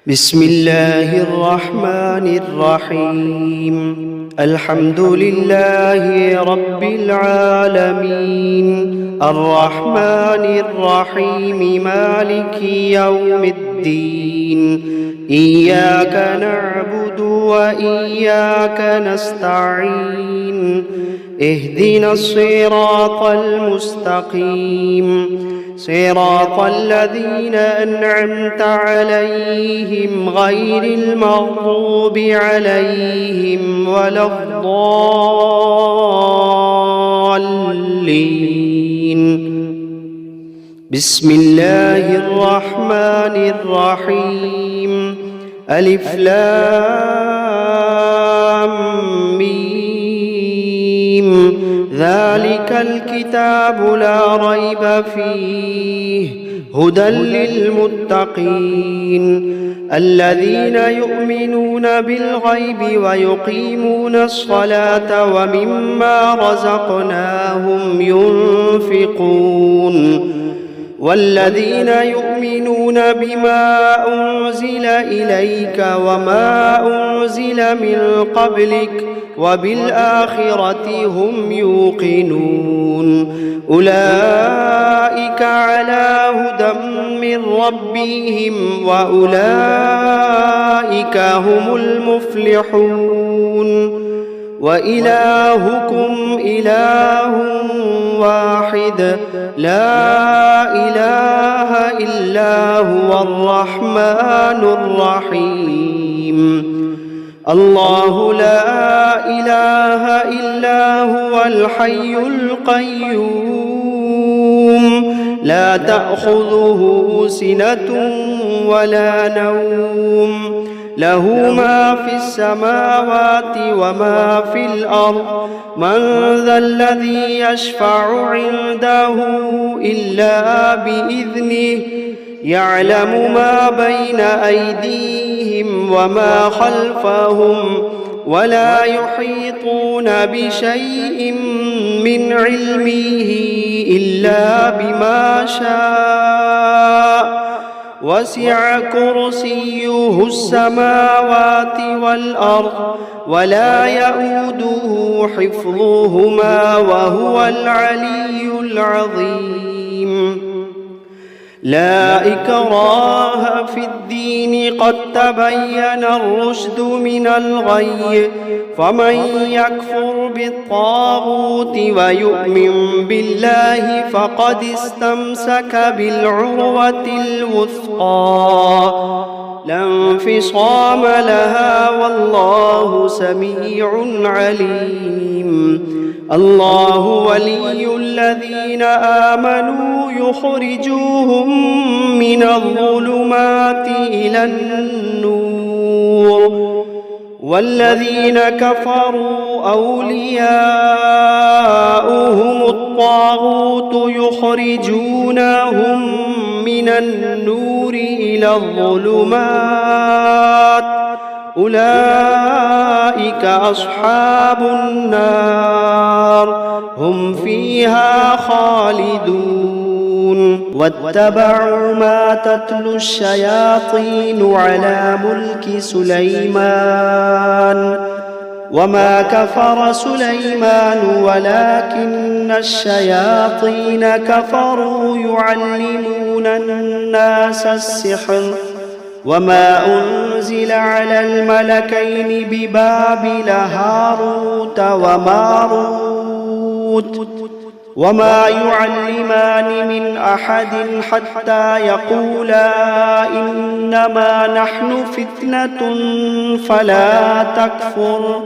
بسم الله الرحمن الرحيم. الحمد لله رب العالمين، الرحمن الرحيم، مالك يوم الدين. إياك نعبد وإياك نستعين، اهدنا الصراط المستقيم، صراط الذين أنعمت عليهم غير المغضوب عليهم ولا الضالين. بسم الله الرحمن الرحيم. ألف لام ميم. ذلك الكتاب لا ريب فيه، هدى للمتقين الذين يؤمنون بالغيب ويقيمون الصلاة ومما رزقناهم ينفقون، والذين يؤمنون بما أنزل إليك وما أنزل من قبلك وبالآخرة هم يوقنون. أولئك على هدى من ربهم وأولئك هم المفلحون. وإلهكم إله واحد، لا إله إلا هو الرحمن الرحيم. الله لا إله إلا هو الحي القيوم، لا تأخذه سنة ولا نوم، له ما في السماوات وما في الأرض. من ذا الذي يشفع عنده إلا بإذنه، يعلم ما بين أيديهم وما خلفهم، ولا يحيطون بشيء من علمه إلا بما شاء. وسع كرسيه السماوات والأرض، ولا يئوده حفظهما وهو العلي العظيم. لا إكراه في الدين، قد تبين الرشد من الغي، فمن يكفر بالطاغوت ويؤمن بالله فقد استمسك بالعروة الوثقى، لا انفصام لها، والله سميع عليم. الله ولي الذين آمنوا يخرجوهم من الظلمات إلى النور، والذين كفروا أولياؤهم الطاغوت يخرجونهم من النور إلى الظلمات. أولئك أصحاب النار، هم فيها خالدون. واتبعوا ما تتلو الشياطين على ملك سليمان، وما كفر سليمان ولكن الشياطين كفروا يعلمون الناس السحر. وما أنزل على الملكين ببابل هاروت وماروت، وما يعلمان من أحد حتى يقولا إنما نحن فتنة فلا تكفر،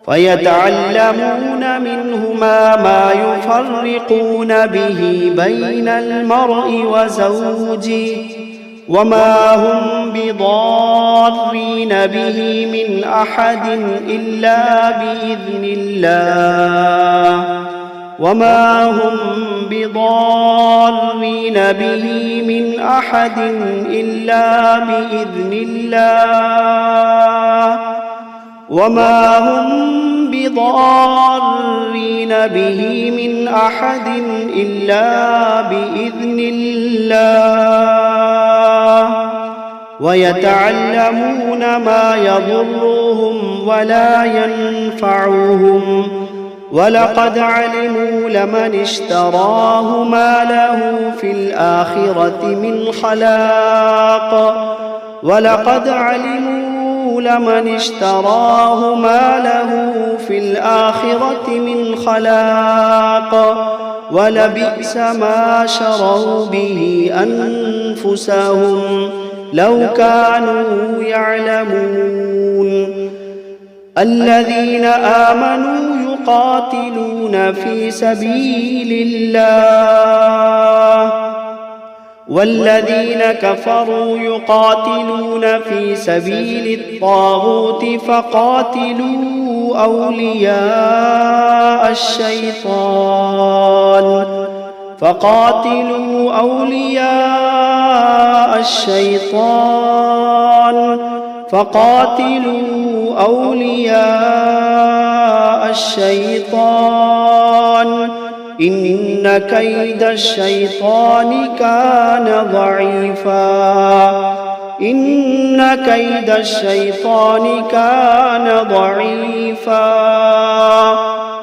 فيتعلمون منهما ما يفرقون به بين المرء وزوجه، وما هم بضارين به من أحد إلا بإذن الله، وما هم بضارين به من أحد إلا بإذن الله، وما هم بضارين به من أحد إلا بإذن الله. ويتعلمون ما يضرهم ولا ينفعهم ولقد علموا لمن اشتراه ما له في الآخرة من خلاق ولقد علموا لمن اشتراه ما له في الآخرة من خلاق ولبئس ما شروا به أنفسهم لو كانوا يعلمون الذين آمنوا يقاتلون في سبيل الله والذين كفروا يقاتلون في سبيل الطاغوت فقاتلوا أولياء الشيطان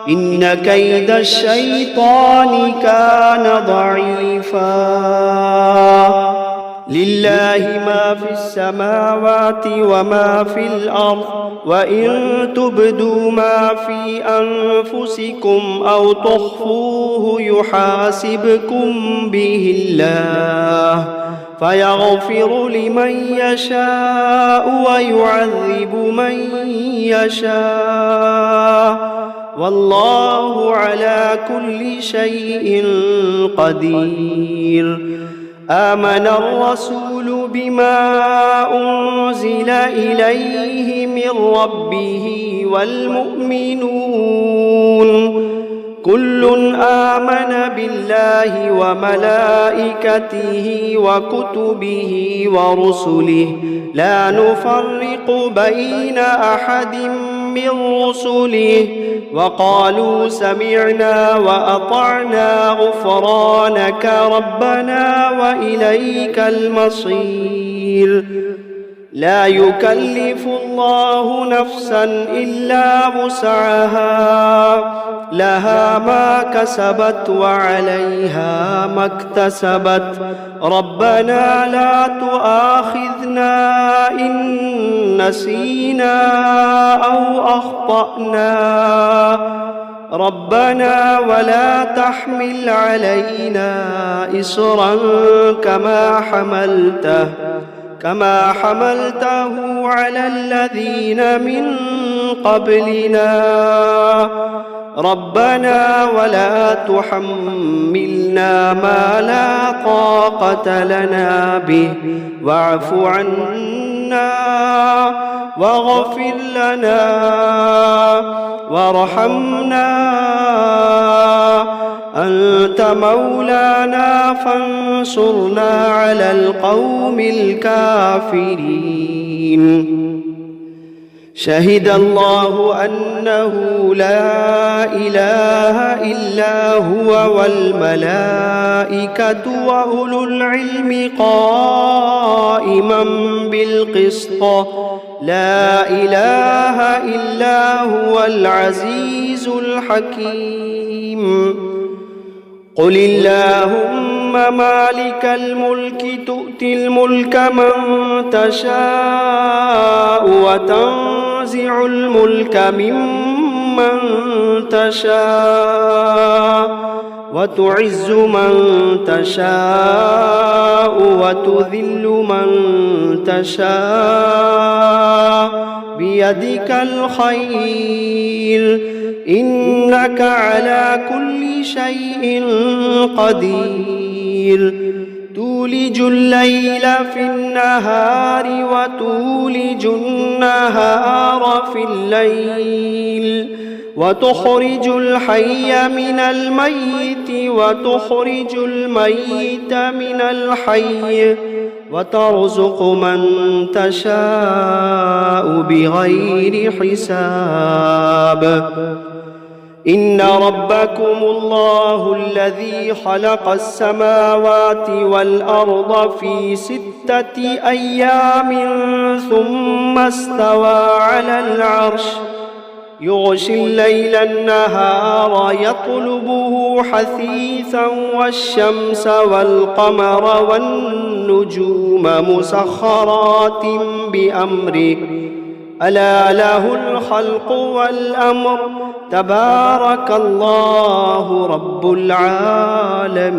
إن كيد الشيطان كان ضعيفا لله ما في السماوات وما في الأرض وإن تبدوا ما في أنفسكم أو تخفوه يحاسبكم به الله فيغفر لمن يشاء ويعذب من يشاء والله على كل شيء قدير آمن الرسول بما أنزل إليه من ربه والمؤمنون كل آمن بالله وملائكته وكتبه ورسله لا نفرق بين أحد من رسله وقالوا سمعنا وأطعنا غفرانك ربنا وإليك المصير لا يكلف الله نفسا إلا وسعها لها ما كسبت وعليها ما اكتسبت ربنا لا تؤاخذنا إن نسينا أو أخطأنا ربنا ولا تحمل علينا إصرا كما حملته على الذين من قبلنا ربنا ولا تحملنا ما لا طاقة لنا به واعف عنا واغفر لنا وارحمنا أنت مولانا فانصرنا على القوم الكافرين شهد الله أنه لا إله إلا هو والملائكة وأولو العلم قائما بالقسط لا إله إلا هو العزيز الحكيم قل اللهم مالك الملك تؤتي الملك من تشاء وتنزع الملك ممن تشاء وتعز من تشاء وتذل من تشاء بيدك الخير إنك على كل شيء قدير تولج الليل في النهار وتولج النهار في الليل وتخرج الحي من الميت وتخرج الميت من الحي وترزق من تشاء بغير حساب إن ربكم الله الذي خلق السماوات والأرض في 6 أيام ثم استوى على العرش يغشي الليل النهار يطلبه حثيثا والشمس والقمر والنجوم مسخرات بأمره ألا له الخلق والأمر تبارك الله رب العالمين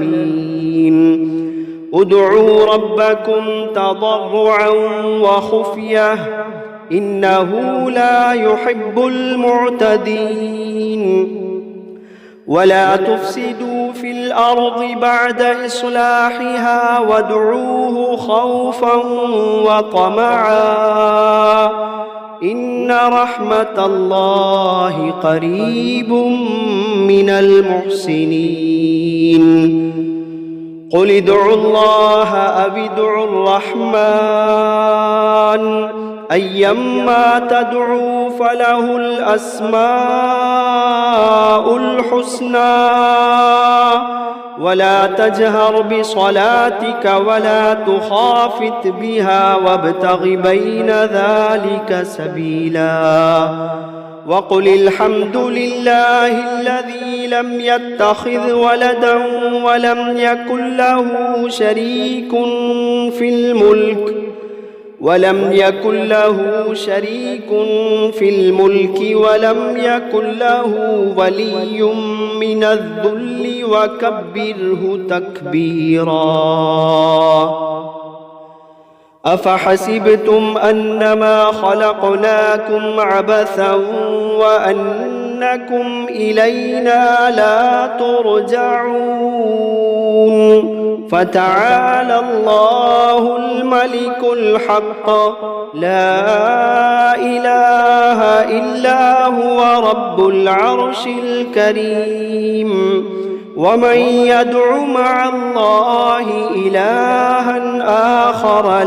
ادعوا ربكم تضرعا وخفية إنه لا يحب المعتدين ولا تفسدوا في الأرض بعد إصلاحها وادعوه خوفا وطمعا إن رحمة الله قريب من المحسنين قل ادعوا الله أو ادعوا الرحمن أيما تدعوا فله الأسماء الحسنى ولا تجهر بصلاتك ولا تخافت بها وابتغ بين ذلك سبيلا وقل الحمد لله الذي لم يتخذ ولدا ولم يكن له شريك في الملك ولم يكن ولم يكن له ولي من الذل وكبره تكبيرا أفحسبتم أنما خلقناكم عبثا وأنكم إلينا لا ترجعون فتعالى الله الملك الحق لا إله إلا هو رب العرش الكريم ومن يدع مع الله إلها آخر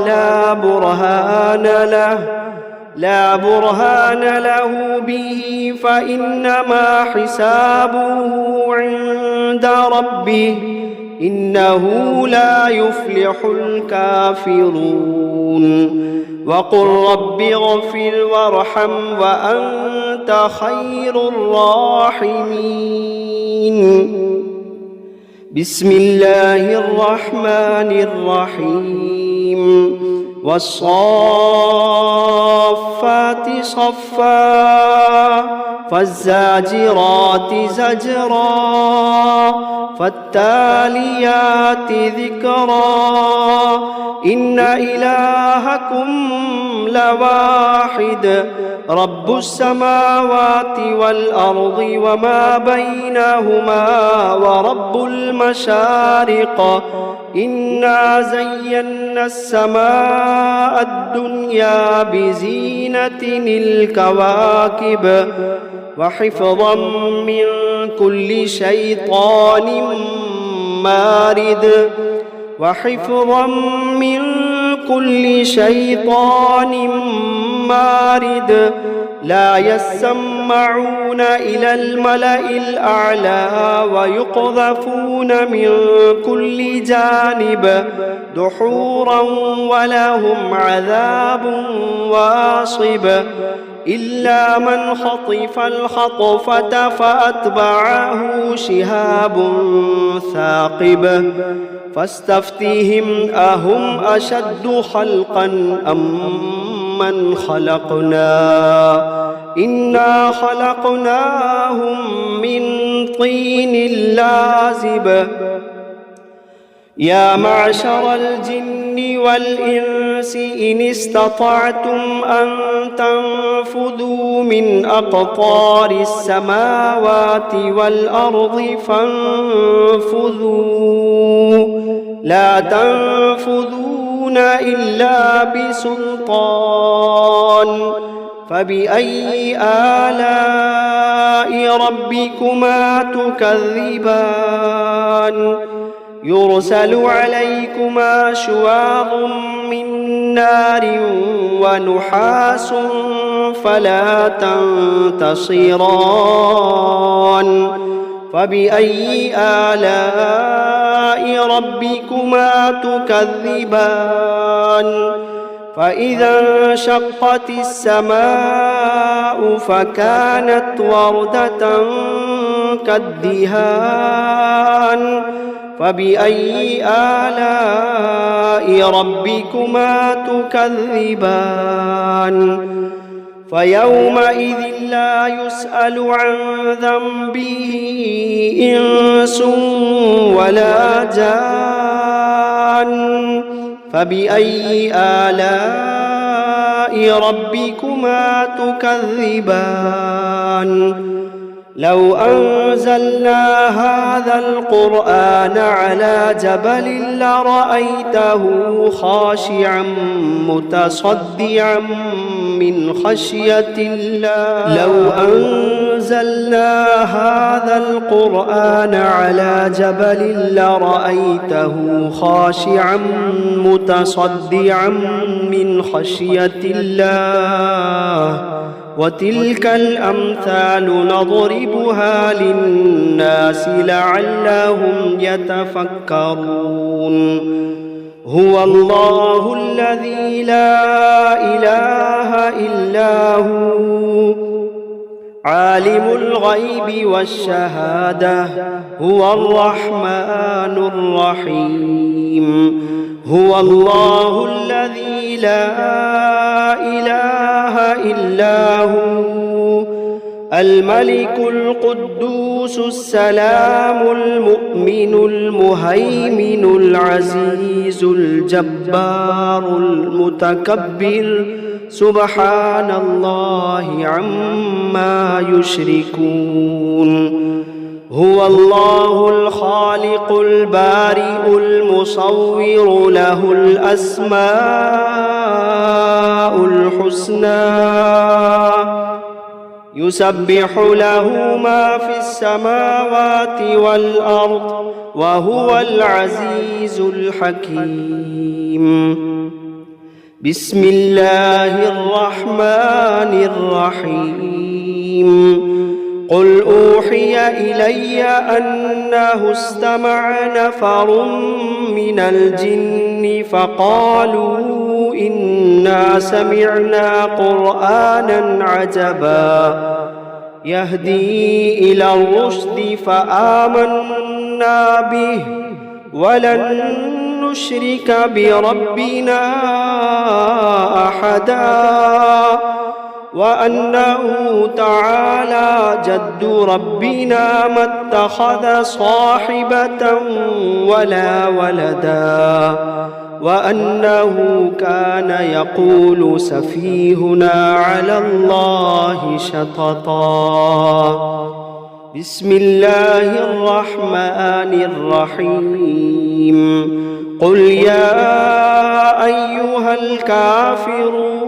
لا برهان له به فإنما حسابه عند ربه إنه لا يفلح الكافرون وقل رب اغفر وارحم وأنت خير الراحمين بسم الله الرحمن الرحيم والصافات صفا فالزاجرات زجرا فالتاليات ذكرا إن إلهكم لواحد رب السماوات والأرض وما بينهما ورب المشارق إنا زينا السماء الدنيا بزينة الكواكب وحفظا من كل شيطان مارد لا يسمعون إلى الملأ الأعلى ويقذفون من كل جانب دحورا ولهم عذاب واصب إلا من خطف الخطفة فأتبعه شهاب ثاقب فاستفتهم أهم أشد خلقا أم من خلقنا إنا خلقناهم من طين لازب يا معشر الجن والإنس إن استطعتم أن تنفذوا من أقطار السماوات والأرض فانفذوا لا تنفذون إلا بسلطان فبأي آلاء ربكما تكذبان يرسل عليكما شواظ من نار ونحاس فلا تنتصران فبأي آلاء ربكما تكذبان فإذا انشقت السماء فكانت وردة كالدهان فبأي آلاء ربكما تكذبان فيومئذ لا يسأل عن ذنبه إنس ولا جان فبأي آلاء ربكما تكذبان لو أنزلنا هذا القرآن على جبل لرأيته خاشعا متصدعا من خشية الله لو أنزلنا هذا القرآن على جبل لرأيته خاشعا متصدعا من خشية الله وتلك الأمثال نضربها للناس لعلهم يتفكرون هو الله الذي لا إله إلا هو عالم الغيب والشهادة هو الرحمن الرحيم هو الله الذي لا إله إلا هو الملك القدوس السلام المؤمن المهيمن العزيز الجبار المتكبر سبحان الله عما يشركون هو الله الخالق البارئ المصور له الأسماء الحسنى يسبح له ما في السماوات والأرض وهو العزيز الحكيم بسم الله الرحمن الرحيم قل أوحي إلي أنه استمع نفر من الجن فقالوا إنا سمعنا قرآنا عجبا يهدي إلى الرشد فآمنا به ولن نشرك بربنا أحدا وأنه تعالى جد ربنا ما اتخذ صاحبة ولا ولدا وأنه كان يقول سفيهنا على الله شططا بسم الله الرحمن الرحيم قل يا أيها الكافرون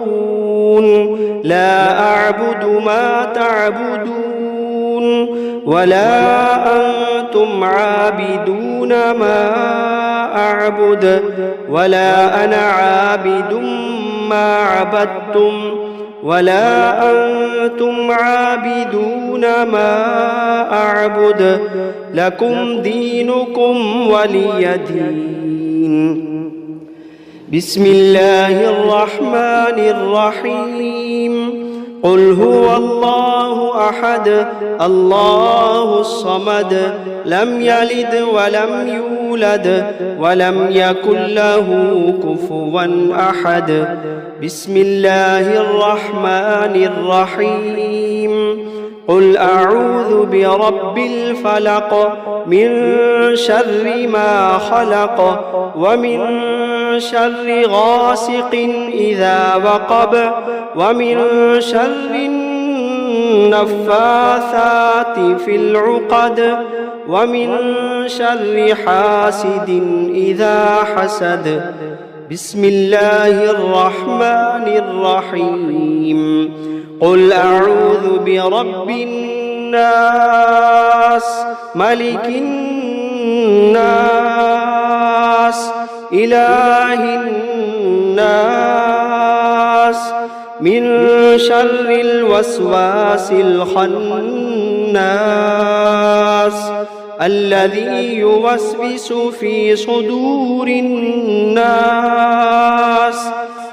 لا أعبد ما تعبدون ولا أنتم عابدون ما أعبد ولا أنا عابد ما عبدتم ولا أنتم عابدون ما أعبد لكم دينكم ولي دين بسم الله الرحمن الرحيم قل هو الله أحد الله الصمد لم يلد ولم يولد ولم يكن له كفوا أحد بسم الله الرحمن الرحيم قل أعوذ برب الفلق من شر ما خلق ومن شر غاسق إذا وقب ومن شر النفاثات في العقد ومن شر حاسد إذا حسد بسم الله الرحمن الرحيم قل أعوذ برب الناس ملك الناس إله الناس الناس من شر الوسواس الخناس الذي يوسوس في صدور الناس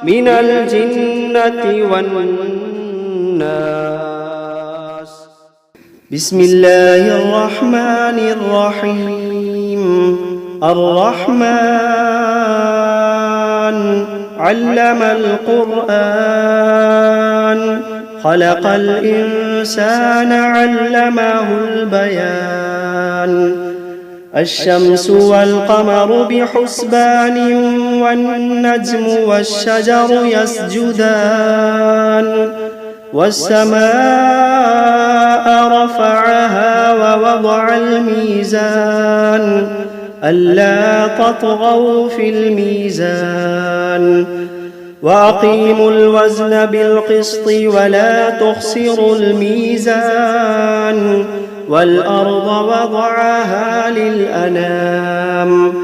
من الجنة والناس. بسم الله الرحمن الرحيم. الرحمن علم القرآن خلق الإنسان علمه البيان. الشمس والقمر بحسبان والنجم والشجر يسجدان. والسماء رفعها ووضع الميزان ألا تطغوا في الميزان وأقيموا الوزن بالقسط ولا تخسروا الميزان. والأرض وضعها للأنام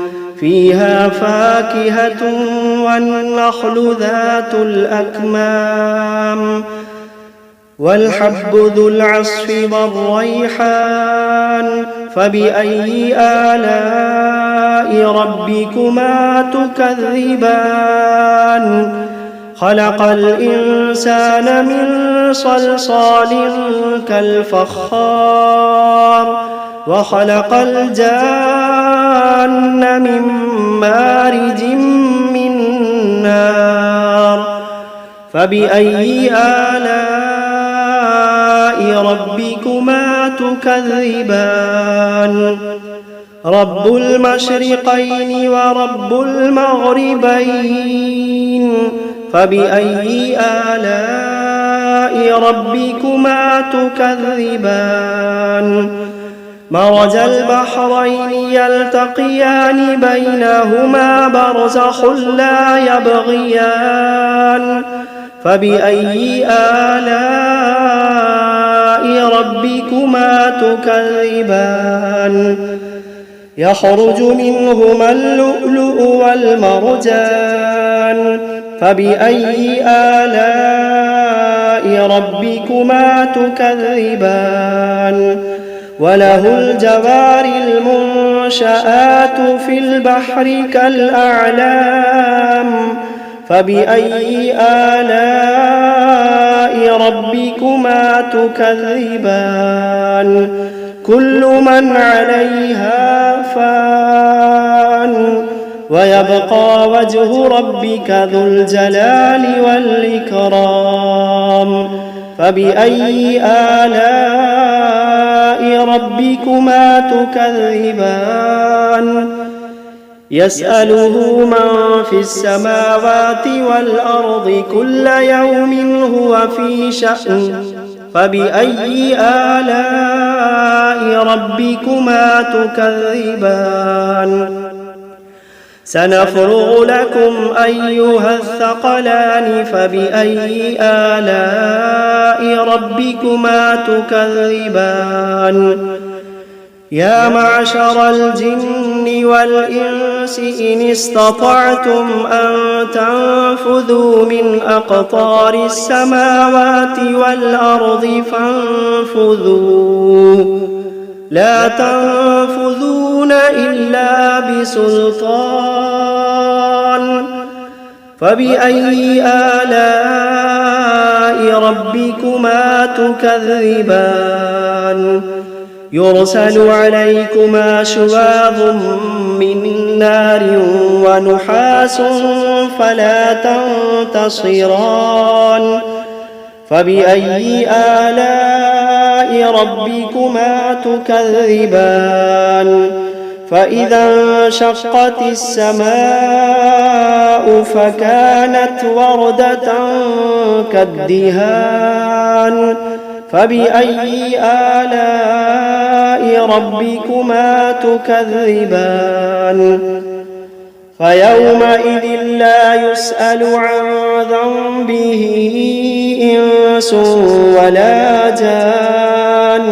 فيها فاكهة والنخل ذات الأكمام والحب ذو العصف والريحان. فبأي آلاء ربكما تكذبان؟ خلق الإنسان من صلصال كالفخار وخلق الجان من مارج من نار. فبأي آلاء ربكما تكذبان؟ رب المشرقين ورب المغربين. فبأي آلاء ربكما تكذبان؟ مرج البحرين يلتقيان بينهما برزخ لا يبغيان. فبأي آلاء ربكما تكذبان؟ يخرج منهما اللؤلؤ والمرجان. فبأي آلاء ربكما تكذبان؟ وله الجوار المنشآت في البحر كالأعلام. فبأي آلاء ربكما تكذبان؟ كل من عليها فان ويبقى وجه ربك ذو الجلال والإكرام. فبأي آلاء ربكما تكذبان؟ يسأله من في السماوات والأرض كل يوم هو في شأن. فبأي آلاء ربكما تكذبان؟ سنفرغ لكم أيها الثقلان. فبأي آلاء ربكما تكذبان؟ يا معشر الجن والإنس إن استطعتم أن تنفذوا من أقطار السماوات والأرض فانفذوا لا تنفذون إلا بسلطان. فبأي آلاء ربكما تكذبان؟ يرسل عليكما شواظ من نار ونحاس فلا تنتصران. فبأي آلاء ربكما تكذبان؟ فإذا انشقت السماء فكانت وردة كالدهان. فبأي آلاء ربكما تكذبان؟ فيومئذ لا يسأل عن ذنبه إنس ولا جان.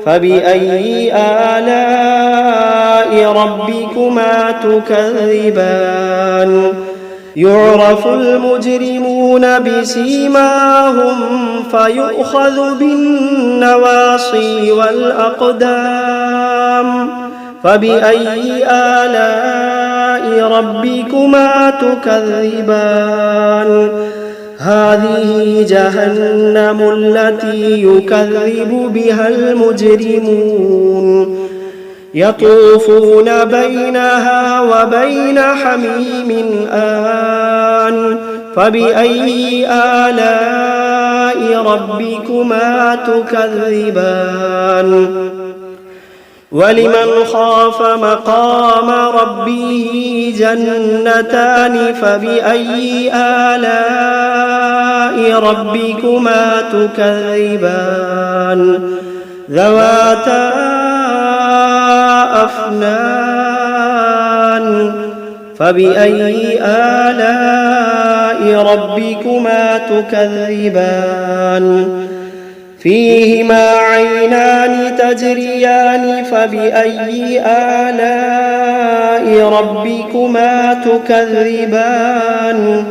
فبأي آلاء ربكما تكذبان؟ يعرف المجرمون بسيماهم فيؤخذ بالنواصي والأقدام فبأي آلاء ربكما تكذبان هذه جهنم التي يكذب بها المجرمون يطوفون بينها وبين حميم آن فبأي آلاء ربكما تكذبان ولمن خاف مقام ربه جنتان فبأي آلاء ربكما تكذبان ذواتا أفنان فبأي آلاء ربكما تكذبان فيهما عينان تجريان فبأي آلاء ربكما تكذبان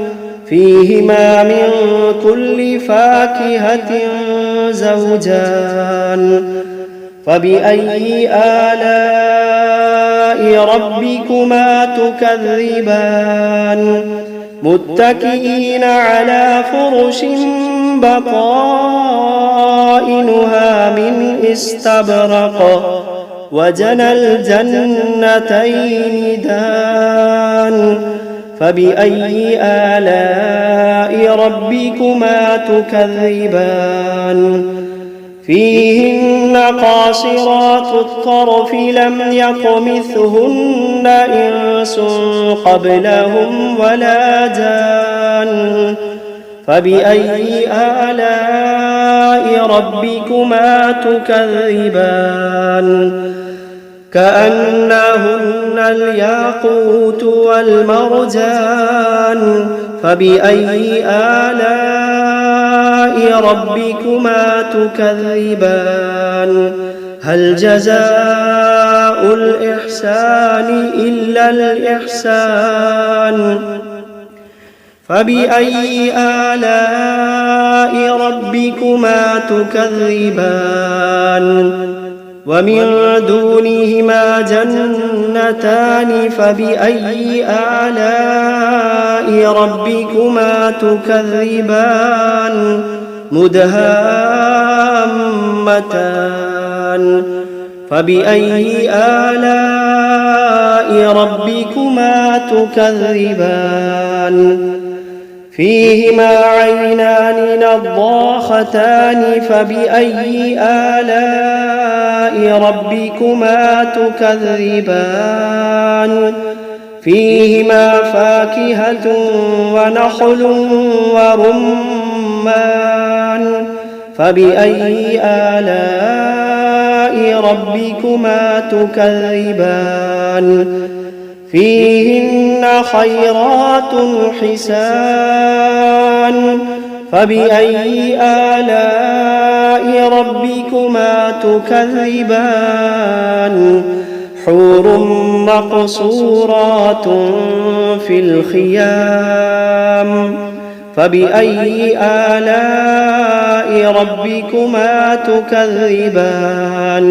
فيهما من كل فاكهة زوجان فبأي آلاء ربكما تكذبان متكئين على فرش بطائنها من استبرق وجنى الجنتين دان فبأي آلاء ربكما تكذبان فيهن قاصرات الطرف لم يطمثهن إنس قبلهم ولا جان فبأي آلاء ربكما تكذبان كأنهن الياقوت والمرجان فبأي آلاء ربكما تكذبان هل جزاء الإحسان إلا الإحسان فبأي آلاء ربكما تكذبان ومن دونهما جنتان فبأي آلاء ربكما تكذبان مدهامتان فبأي آلاء ربكما تكذبان فيهما عينان نضاختان فبأي آلاء ربكما تكذبان فيهما فاكهة ونخل ورمان فبأي آلاء ربكما تكذبان فيهن خيرات حسان فبأي آلاء ربكما تكذبان حور مقصورات في الخيام فبأي آلاء ربكما تكذبان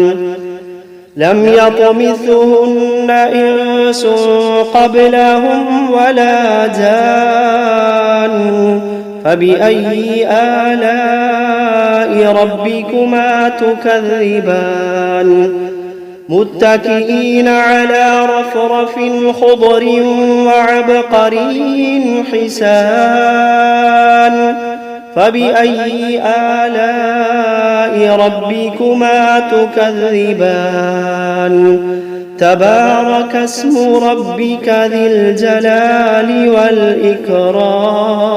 لم يطمثهن إنس قبلهم ولا جان فبأي آلاء ربكما تكذبان متكئين على رفرف خضر وعبقري حسان فبأي آلاء ربكما تكذبان تبارك اسم ربك ذي الجلال والإكرام